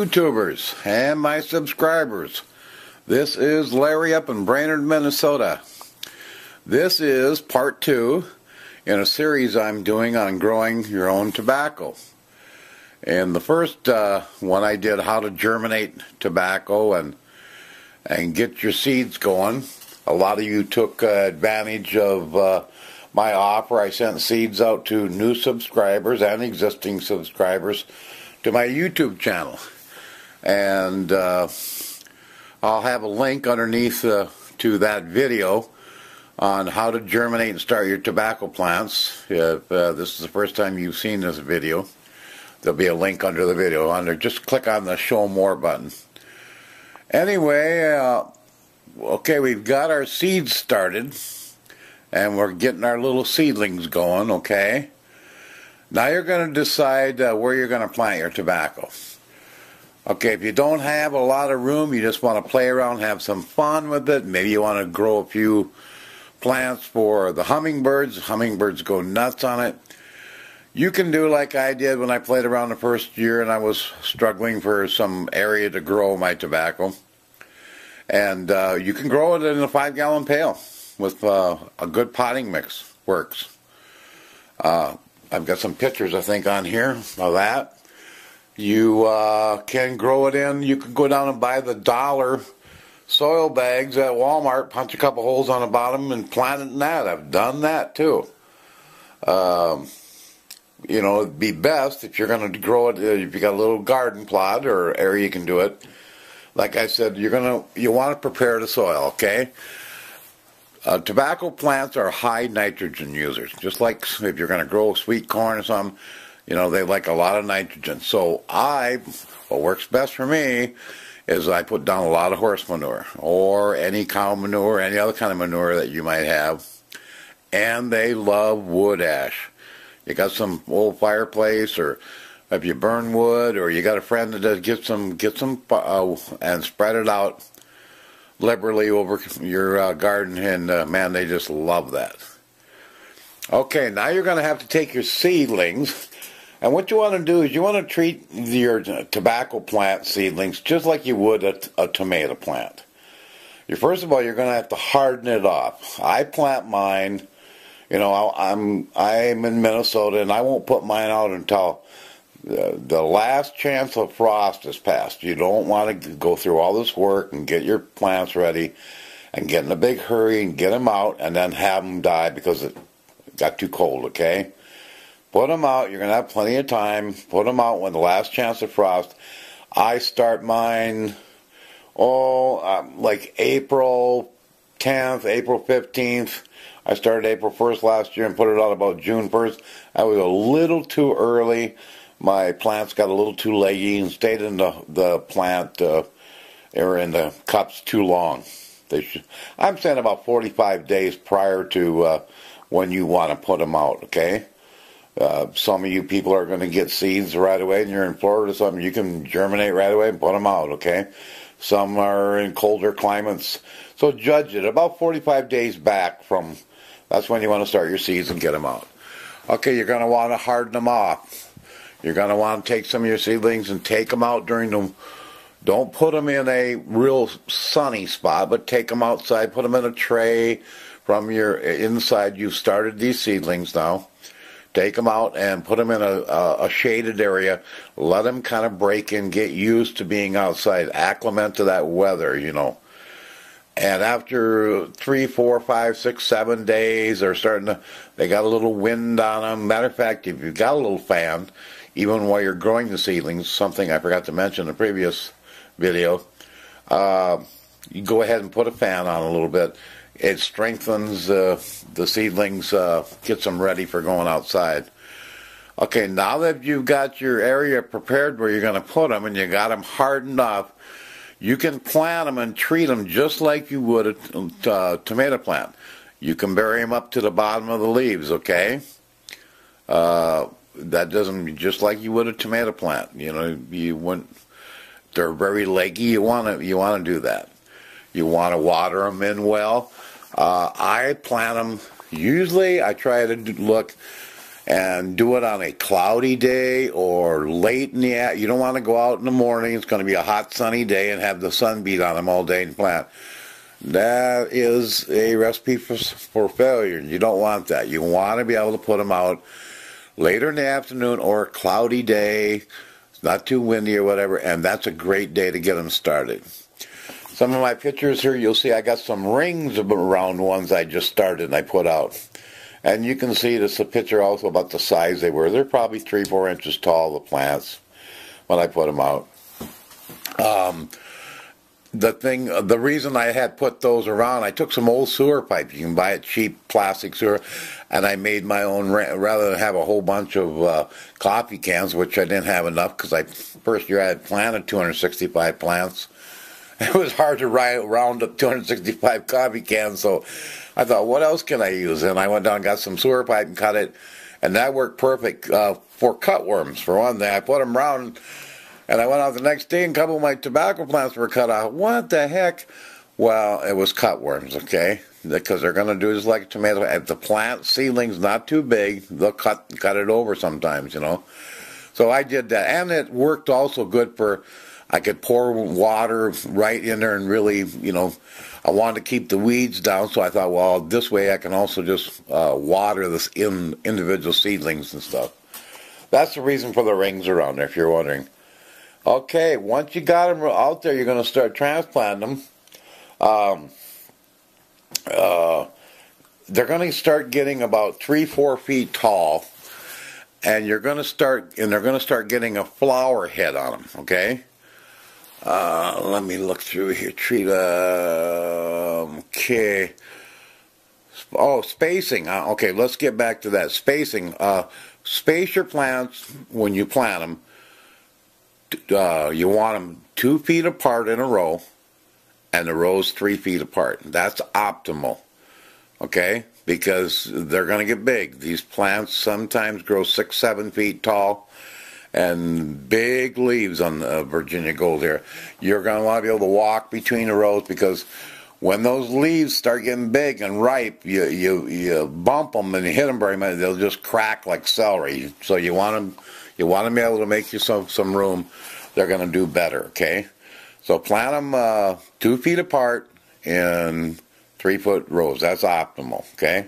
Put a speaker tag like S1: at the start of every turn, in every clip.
S1: YouTubers and my subscribers. This is Larry up in Brainerd, Minnesota. This is part 2 in a series I'm doing on growing your own tobacco. And the first one I did how to germinate tobacco and get your seeds going. A lot of you took advantage of my offer. I sent seeds out to new subscribers and existing subscribers to my YouTube channel. And I'll have a link underneath to that video on how to germinate and start your tobacco plants. If this is the first time you've seen this video, there'll be a link under the video. Just click on the show more button. Anyway, okay, we've got our seeds started and we're getting our little seedlings going, okay? Now you're going to decide where you're going to plant your tobacco. Okay, if you don't have a lot of room, you just want to play around, have some fun with it. Maybe you want to grow a few plants for the hummingbirds. Hummingbirds go nuts on it. You can do like I did when I played around the first year and I was struggling for some area to grow my tobacco. And you can grow it in a 5-gallon pail with a good potting mix. Works. I've got some pictures, I think, on here of that. You can grow it in. You can go down and buy the $1 soil bags at Walmart, punch a couple holes on the bottom, and plant it in that. I've done that too. You know, it'd be best if you're going to grow it. If you got a little garden plot or area you can do it. Like I said, you want to prepare the soil, okay? Tobacco plants are high nitrogen users. Just like if you're going to grow sweet corn or something, you know, they like a lot of nitrogen. So what works best for me is I put down a lot of horse manure or any cow manure, any other kind of manure that you might have. And they love wood ash. You got some old fireplace, or if you burn wood, or you got a friend that does, get some and spread it out liberally over your garden, and man, they just love that. Okay, now you're going to have to take your seedlings, and what you want to do is you want to treat your tobacco plant seedlings just like you would a tomato plant. First of all, you're going to have to harden it off. I plant mine, you know, I'm in Minnesota, and I won't put mine out until the last chance of frost is passed. You don't want to go through all this work and get your plants ready and get in a big hurry and get them out and then have them die because it got too cold, okay? Put them out. You're going to have plenty of time. Put them out when the last chance of frost. I start mine, like April 10th, April 15th. I started April 1st last year and put it out about June 1st. I was a little too early. My plants got a little too leggy and stayed in the plant or in the cups too long. I'm saying about 45 days prior to when you want to put them out, okay? Some of you people are going to get seeds right away, and you're in Florida or something. You can germinate right away and put them out, okay? Some are in colder climates. So judge it. About 45 days back from, that's when you want to start your seeds and get them out. Okay, you're going to want to harden them off. You're going to want to take some of your seedlings and take them out during the, don't put them in a real sunny spot, but take them outside, put them in a tray from your inside. You've started these seedlings now. Take them out and put them in a shaded area. Let them kind of break in, get used to being outside, acclimate to that weather, you know. And after 3, 4, 5, 6, 7 days, they got a little wind on them. Matter of fact, if you've got a little fan, even while you're growing the seedlings, something I forgot to mention in the previous video, you go ahead and put a fan on a little bit. It strengthens the seedlings, gets them ready for going outside. Okay, now that you've got your area prepared where you're going to put them and you got them hardened up, you can plant them and treat them just like you would a tomato plant. You can bury them up to the bottom of the leaves, okay? That doesn't, just like you would a tomato plant. You know, you wouldn't, they're very leggy. You want to do that. You want to water them in well. I plant them, usually I try to look and do it on a cloudy day or late in the, you don't want to go out in the morning, it's going to be a hot sunny day, and have the sun beat on them all day and plant. That is a recipe for failure. You don't want that. You want to be able to put them out later in the afternoon or a cloudy day, it's not too windy or whatever, and that's a great day to get them started. Some of my pictures here, you'll see I got some rings around the ones I just started and I put out. And you can see this a picture also about the size they were. They're probably 3-4 inches tall, the plants, when I put them out. The reason I had put those around, I took some old sewer pipe. You can buy a cheap plastic sewer, and I made my own, rather than have a whole bunch of coffee cans, which I didn't have enough, because first year I had planted 265 plants. It was hard to round up 265 coffee cans, so I thought, what else can I use? And I went down and got some sewer pipe and cut it, and that worked perfect for cutworms, for one thing. I put them around, and I went out the next day, and a couple of my tobacco plants were cut out. What the heck? Well, it was cutworms, okay? Because they're going to do just like a tomato. If the plant seedling's not too big, they'll cut it over sometimes, you know. So I did that, and it worked also good for, I could pour water right in there and really, you know, I wanted to keep the weeds down, so I thought, well, this way I can also just water this individual seedlings and stuff. That's the reason for the rings around there, if you're wondering. Okay, once you got them out there, you're going to start transplanting them. They're going to start getting about 3-4 feet tall, and they're going to start getting a flower head on them. Okay. Let me look through here. Okay. Oh, spacing. Okay, let's get back to that. Spacing. Space your plants when you plant them. You want them 2 feet apart in a row, and the rows 3 feet apart. That's optimal, okay? Because they're going to get big. These plants sometimes grow 6-7 feet tall, and big leaves on the Virginia Gold here. You're going to want to be able to walk between the rows, because when those leaves start getting big and ripe, you bump them and you hit them very much, they'll just crack like celery. So you want them. You want to be able to make yourself some room. They're going to do better, okay? So plant them 2 feet apart in 3-foot rows. That's optimal, okay?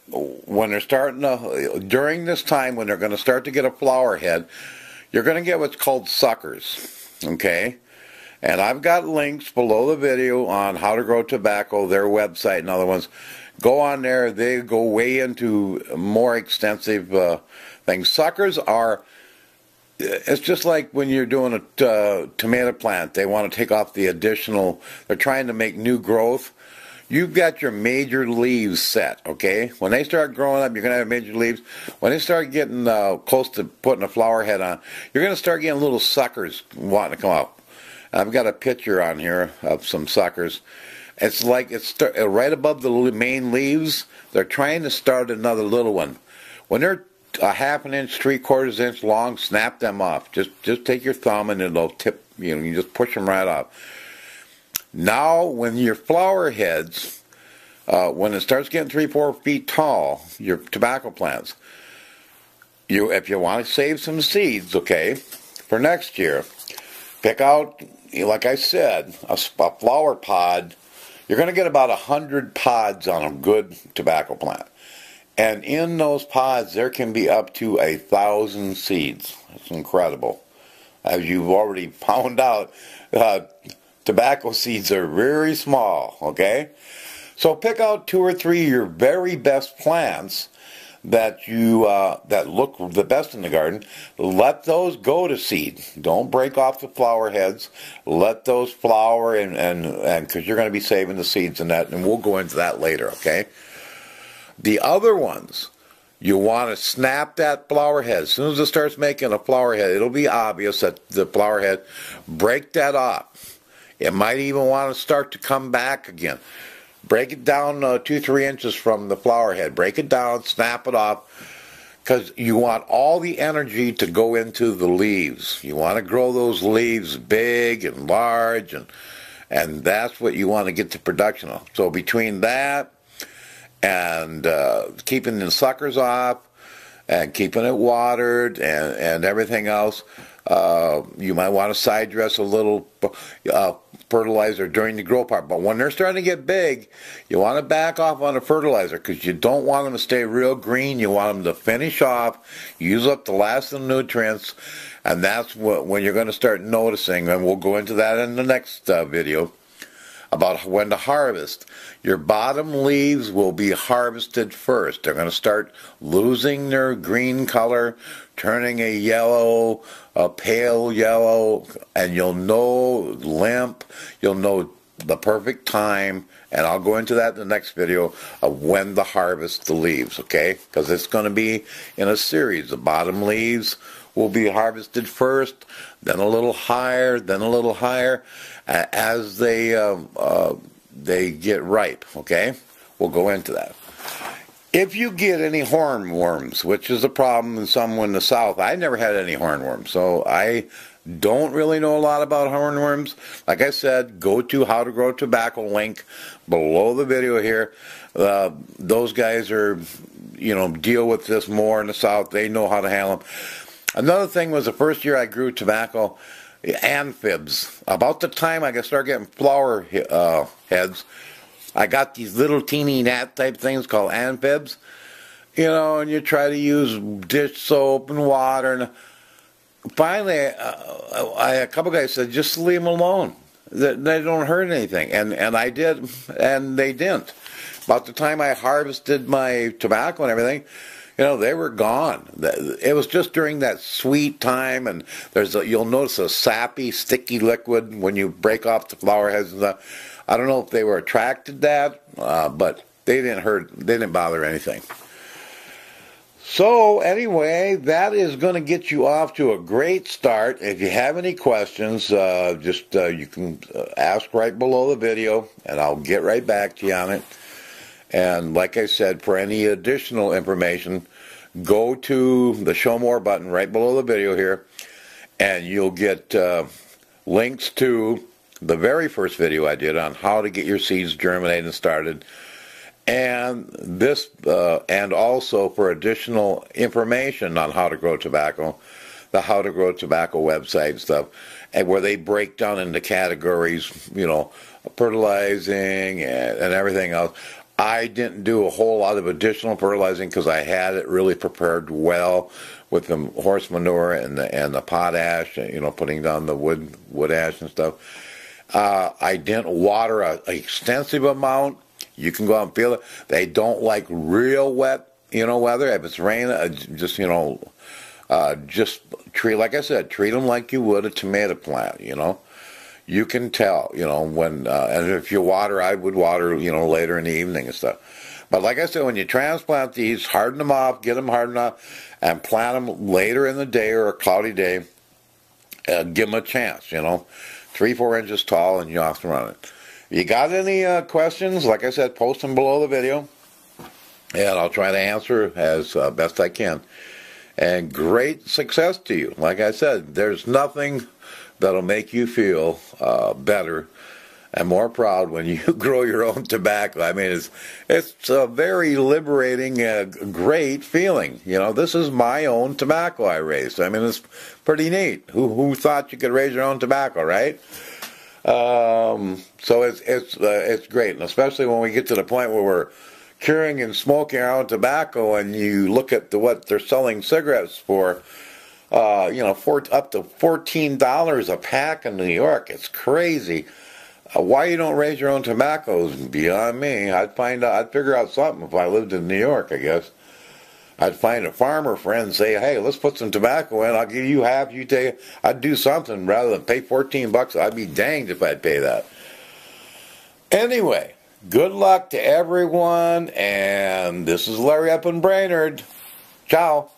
S1: When they're starting to, during this time when they're going to start to get a flower head, you're going to get what's called suckers, okay? And I've got links below the video on How to Grow Tobacco, their website and other ones. Go on there. They go way into more extensive things. Suckers are, it's just like when you're doing a tomato plant. They want to take off the additional, they're trying to make new growth. You've got your major leaves set, okay? When they start growing up, you're going to have major leaves. When they start getting close to putting a flower head on, you're going to start getting little suckers wanting to come out. I've got a picture on here of some suckers. It's like it's right above the main leaves. They're trying to start another little one. When they're a 1/2 inch, 3/4 inch long, snap them off. Just take your thumb and it'll tip. You know, you just push them right off. Now, when your flower heads, when it starts getting 3-4 feet tall, your tobacco plants, if you want to save some seeds, okay, for next year, pick out, like I said, a flower pod. You're going to get about 100 pods on a good tobacco plant. And in those pods, there can be up to 1,000 seeds. That's incredible. As you've already found out, tobacco seeds are very small, okay? So pick out 2 or 3 of your very best plants that you that look the best in the garden. Let those go to seed. Don't break off the flower heads. Let those flower, and because you're going to be saving the seeds in that, and we'll go into that later, okay? The other ones, you want to snap that flower head. As soon as it starts making a flower head, it'll be obvious that the flower head, break that off. It might even want to start to come back again. Break it down 2-3 inches from the flower head. Break it down, snap it off, because you want all the energy to go into the leaves. You want to grow those leaves big and large, and that's what you want to get the production of. So between that and keeping the suckers off and keeping it watered and everything else. You might want to side dress a little fertilizer during the growth part. But when they're starting to get big, you want to back off on the fertilizer because you don't want them to stay real green. You want them to finish off, use up the last of the nutrients, and that's when you're going to start noticing, and we'll go into that in the next video, about when to harvest. Your bottom leaves will be harvested first. They're going to start losing their green color, turning a yellow, a pale yellow, and you'll know limp, you'll know the perfect time, and I'll go into that in the next video of when to harvest the leaves, okay? Because it's going to be in a series. The bottom leaves will be harvested first, then a little higher, then a little higher, as they get ripe, okay? We'll go into that. If you get any hornworms, which is a problem in some in the south, I never had any hornworms, so I don't really know a lot about hornworms. Like I said, go to How to Grow Tobacco link below the video here. Those guys are, deal with this more in the south. They know how to handle them. Another thing was the first year I grew tobacco, amphibs. About the time I started getting flower heads, I got these little teeny gnat type things called amphibs, and you try to use dish soap and water, and finally a couple guys said, just leave them alone. They don't hurt anything, and I did, and they didn't. About the time I harvested my tobacco and everything, they were gone. It was just during that sweet time, and you'll notice a sappy, sticky liquid when you break off the flower heads and stuff. I don't know if they were attracted to that, but they didn't hurt. They didn't bother anything. So anyway, that is going to get you off to a great start. If you have any questions, you can ask right below the video, and I'll get right back to you on it. And like I said, for any additional information, go to the Show More button right below the video here, and you'll get links to the very first video I did on how to get your seeds germinated and started, and this, and also for additional information on how to grow tobacco, the How to Grow Tobacco website and stuff, and where they break down into categories, fertilizing and everything else. I didn't do a whole lot of additional fertilizing because I had it really prepared well with the horse manure and the potash, putting down the wood ash and stuff. I didn't water an extensive amount. You can go out and feel it. They don't like real wet, weather. If it's raining, just treat, like I said, treat them like you would a tomato plant, You can tell, when, and if you water, I would water, later in the evening and stuff. But like I said, when you transplant these, harden them off, get them hardened off, and plant them later in the day or a cloudy day, give them a chance, 3-4 inches tall, and you're off and running. If you got any questions, like I said, post them below the video, and I'll try to answer as best I can. And great success to you. Like I said, there's nothing that'll make you feel better and more proud when you grow your own tobacco. I mean, it's a very liberating, great feeling. This is my own tobacco I raised. I mean, it's pretty neat. Who thought you could raise your own tobacco, right? So it's great, and especially when we get to the point where we're curing and smoking our own tobacco, and you look at what they're selling cigarettes for. Up to $14 a pack in New York. It's crazy. Why you don't raise your own tobacco is beyond me. I'd figure out something if I lived in New York, I guess. I'd find a farmer friend and say, hey, let's put some tobacco in. I'll give you half, you take it. I'd do something rather than pay $14. I'd be danged if I'd pay that. Anyway, good luck to everyone, and this is Larry up in Brainerd. Ciao.